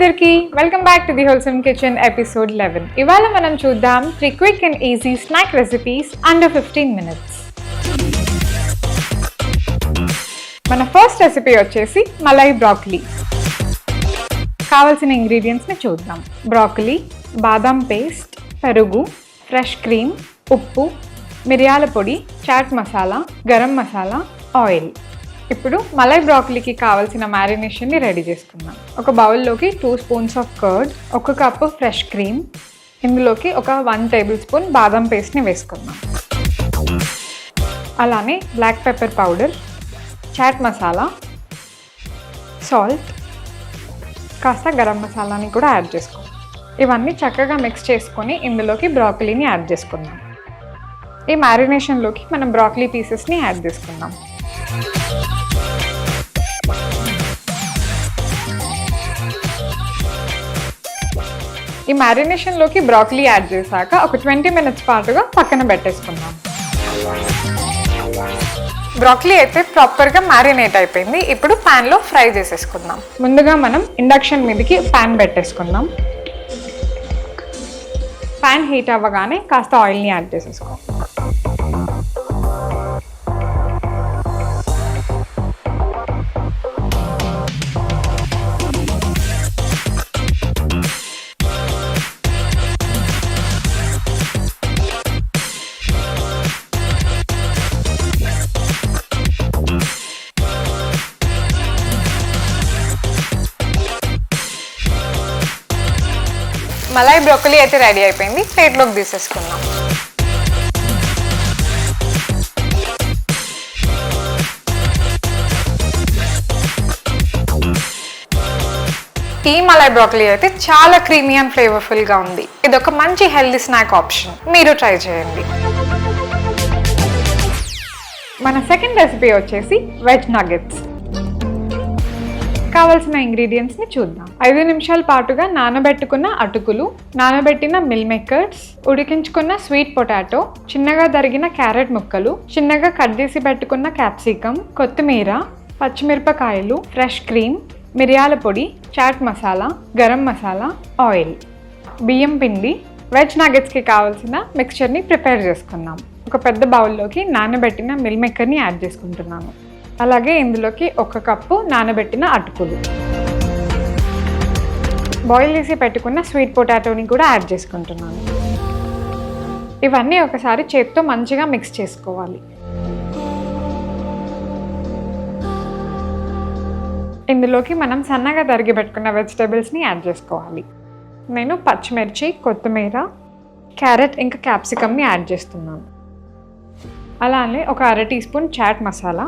అందరికీ welcome back to the wholesome kitchen episode 11. ఇవాళ మనం చూద్దాం 3 quick and easy snack recipes under 15 minutes. మన ఫస్ట్ రెసిపీ వచ్చేసి మలై బ్రాకలీ. కావాల్సిన ఇంగ్రీడియంట్స్ని చూద్దాం. బ్రాకలీ, బాదాం పేస్ట్, పెరుగు, ఫ్రెష్ క్రీమ్, ఉప్పు, మిరియాల పొడి, చాట్ మసాలా, గరం మసాలా, ఆయిల్. ఇప్పుడు మలై బ్రాకలీకి కావాల్సిన మ్యారినేషన్ని రెడీ చేసుకుందాం. ఒక బౌల్లోకి 2 spoons of curd, 1 cup fresh cream, ఇందులోకి ఒక 1 tablespoon బాదం పేస్ట్ని వేసుకుందాం. అలానే black pepper powder, chaat masala, salt, కాస్త గరం మసాలాని కూడా యాడ్ చేసుకోండి. ఇవన్నీ చక్కగా మిక్స్ చేసుకొని ఇందులోకి బ్రాకలీని యాడ్ చేసుకుందాం. ఈ మ్యారినేషన్లోకి మనం బ్రాకలీ పీసెస్ని యాడ్ చేసుకుందాం. ఈ మ్యారినేషన్లోకి బ్రాకలీ యాడ్ చేశాక ఒక 20 minutes పాటుగా పక్కన పెట్టేసుకుందాం. బ్రాకలీ అయితే ప్రాపర్గా మ్యారినేట్ అయిపోయింది. ఇప్పుడు ప్యాన్లో ఫ్రై చేసేసుకుందాం. ముందుగా మనం ఇండక్షన్ మీదకి ప్యాన్ పెట్టేసుకుందాం. ప్యాన్ హీట్ అవ్వగానే కాస్త ఆయిల్ని యాడ్ చేసేసుకోండి. మలై బ్రోకలీ అయితే రెడీ అయిపోయింది. ప్లేట్లోకి తీసేసుకుందాం. ఈ మలై బ్రోకలీ అయితే చాలా క్రీమీ అండ్ ఫ్లేవర్ఫుల్గా ఉంది. ఇది ఒక మంచి హెల్దీ స్నాక్ ఆప్షన్. మీరు ట్రై చేయండి. మన సెకండ్ రెసిపీ వచ్చేసి వెజ్ నగెట్స్. కావాల్సిన ఇంగ్రీడియంట్స్ని చూద్దాం. 5 నిమిషాల పాటుగా నానబెట్టుకున్న అటుకులు, నానబెట్టిన మిల్ మేకర్స్, ఉడికించుకున్న స్వీట్ పొటాటో, చిన్నగా తరిగిన క్యారెట్ ముక్కలు, చిన్నగా కట్ చేసి పెట్టుకున్న క్యాప్సికమ్, కొత్తిమీర, పచ్చిమిరపకాయలు, ఫ్రెష్ క్రీమ్, మిరియాల పొడి, చాట్ మసాలా, గరం మసాలా, ఆయిల్, బియ్యం పిండి. వెజ్ నగెట్స్కి కావాల్సిన మిక్చర్ని ప్రిపేర్ చేసుకుందాం. ఒక పెద్ద బౌల్లోకి నానబెట్టిన మిల్ మేకర్ని యాడ్ చేసుకుంటున్నాను. అలాగే ఇందులోకి 1 కప్పు నానబెట్టిన అటుకులు, బాయిల్ చేసి పెట్టుకున్న స్వీట్ పొటాటోని కూడా యాడ్ చేసుకుంటున్నాను. ఇవన్నీ ఒకసారి చేత్తో మంచిగా మిక్స్ చేసుకోవాలి. ఇందులోకి మనం సన్నగా తరిగి పెట్టుకున్న వెజిటేబుల్స్ని యాడ్ చేసుకోవాలి. నేను పచ్చిమిర్చి, కొత్తిమీర, క్యారెట్ ఇంకా క్యాప్సికమ్ని యాడ్ చేస్తున్నాను. అలానే ఒక 1/2 teaspoon చాట్ మసాలా,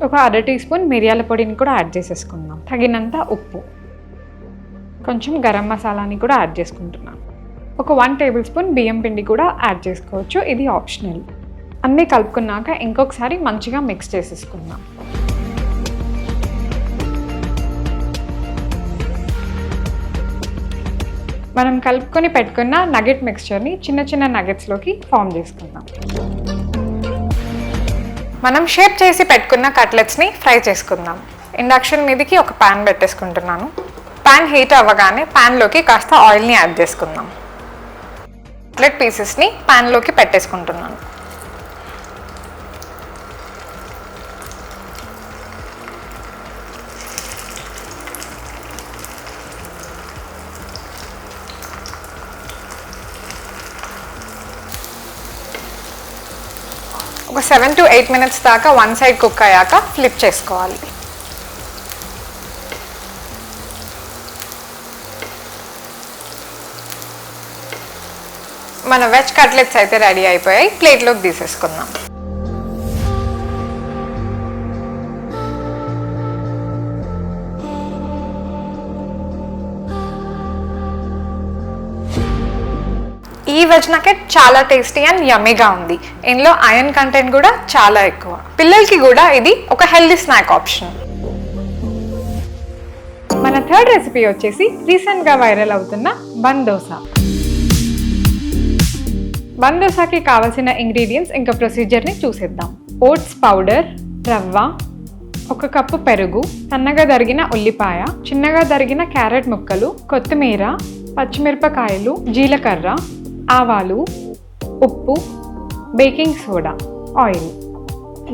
ఒక 1/2 teaspoon మిరియాల పొడిని కూడా యాడ్ చేసేసుకుందాం. తగినంత ఉప్పు, కొంచెం గరం మసాలాని కూడా యాడ్ చేసుకుంటున్నాను. ఒక 1 tablespoon బియ్యం పిండి కూడా యాడ్ చేసుకోవచ్చు, ఇది ఆప్షనల్. అన్నీ కలుపుకున్నాక ఇంకొకసారి మంచిగా మిక్స్ చేసేసుకుందాం. మనం కలుపుకొని పెట్టుకున్న నగెట్ మిక్స్చర్ని చిన్న చిన్న నగెట్స్లోకి ఫామ్ చేసుకుందాం. మనం షేప్ చేసి పెట్టుకున్న కట్లెట్స్ని ఫ్రై చేసుకుందాం. ఇండక్షన్ మీదకి ఒక ప్యాన్ పెట్టేసుకుంటున్నాను. ప్యాన్ హీట్ అవ్వగానే ప్యాన్లోకి కాస్త ఆయిల్ని యాడ్ చేసుకుందాం. కట్లెట్ పీసెస్ని ప్యాన్లోకి పెట్టేసుకుంటున్నాను. ఒక 7 to 8 minutes దాకా 1 side కుక్ అయ్యాక ఫ్లిప్ చేసుకోవాలి. మన వెజ్ కట్లెట్స్ అయితే రెడీ అయిపోయాయి. ప్లేట్లోకి తీసేసుకుందాం. ఈ వెజ్ నగెట్ చాలా టేస్టీ అండ్ యమ్మీగా ఉంది. ఇందులో ఐరన్ కంటెంట్ కూడా చాలా ఎక్కువ. పిల్లలకి కూడా ఇది ఒక హెల్దీ స్నాక్ ఆప్షన్. మన థర్డ్ రెసిపీ వచ్చేసి రీసెంట్గా వైరల్ అవుతున్న బన్ దోసా. బన్ దోసాకి కావాల్సిన ఇంగ్రీడియంట్స్ ఇంకా ప్రొసీజర్ని చూసేద్దాం. ఓట్స్ పౌడర్, రవ్వ, 1 కప్పు పెరుగు, సన్నగా తరిగిన ఉల్లిపాయ, చిన్నగా తరిగిన క్యారెట్ ముక్కలు, కొత్తిమీర, పచ్చిమిరపకాయలు, జీలకర్ర, ఆవాలు, ఉప్పు, బేకింగ్ సోడా, ఆయిల్.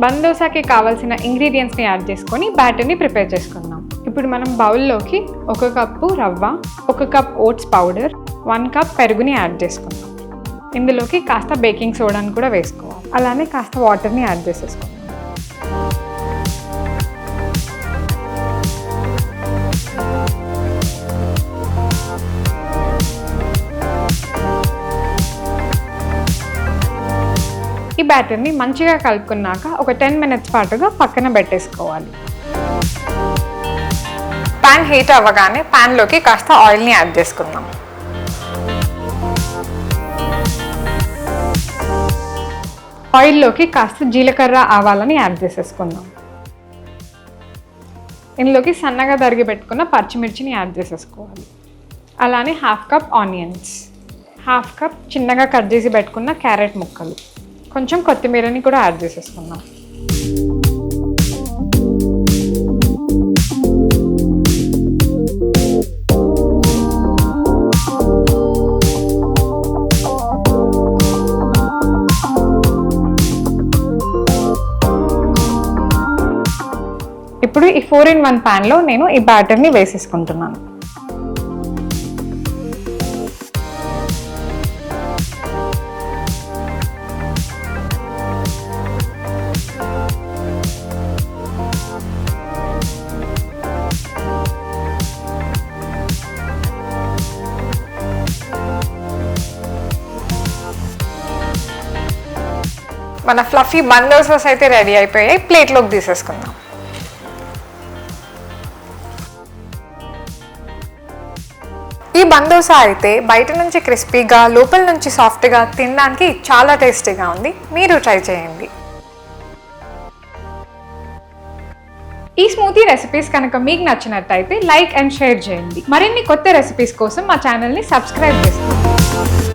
బన్ దోశకి కావాల్సిన ఇంగ్రీడియంట్స్ని యాడ్ చేసుకొని బ్యాటర్ని ప్రిపేర్ చేసుకుందాం. ఇప్పుడు మనం బౌల్లోకి 1 కప్పు రవ్వ, 1 కప్ ఓట్స్ పౌడర్, 1 కప్ పెరుగుని యాడ్ చేసుకుందాం. ఇందులోకి కాస్త బేకింగ్ సోడాని కూడా వేసుకోవాలి. అలానే కాస్త వాటర్ని యాడ్ చేసేసుకుందాం. ఈ బ్యాటర్ని మంచిగా కలుపుకున్నాక ఒక 10 మినిట్స్ పాటుగా పక్కన పెట్టేసుకోవాలి. పాన్ హీట్ అవ్వగానే పాన్లోకి కాస్త ఆయిల్ని యాడ్ చేసుకుందాం. ఆయిల్లోకి కాస్త జీలకర్ర, ఆవాలని యాడ్ చేసేసుకుందాం. ఇందులోకి సన్నగా తరిగి పెట్టుకున్న పచ్చిమిర్చిని యాడ్ చేసేసుకోవాలి. అలానే 1/2 కప్ ఆనియన్స్, 1/2 కప్ చిన్నగా కట్ చేసి పెట్టుకున్న క్యారెట్ ముక్కలు, కొంచెం కొత్తిమీరని కూడా యాడ్ చేసేసుకుందాం. ఇప్పుడు ఈ 4-in-1 ప్యాన్లో నేను ఈ బ్యాటర్ని వేసేసుకుంటున్నాను. మన ఫ్లఫీ బన్ దోసెస్ అయితే రెడీ అయిపోయాయి. ప్లేట్లోకి తీసేసుకుందాం. ఈ బన్ దోస అయితే బయట నుంచి క్రిస్పీగా, లోపల నుంచి సాఫ్ట్గా, తినడానికి చాలా టేస్టీగా ఉంది. మీరు ట్రై చేయండి. ఈ స్మూతీ రెసిపీస్ కనుక మీకు నచ్చినట్టయితే లైక్ అండ్ షేర్ చేయండి. మరిన్ని కొత్త రెసిపీస్ కోసం మా ఛానల్ని సబ్స్క్రైబ్ చేసుకోండి.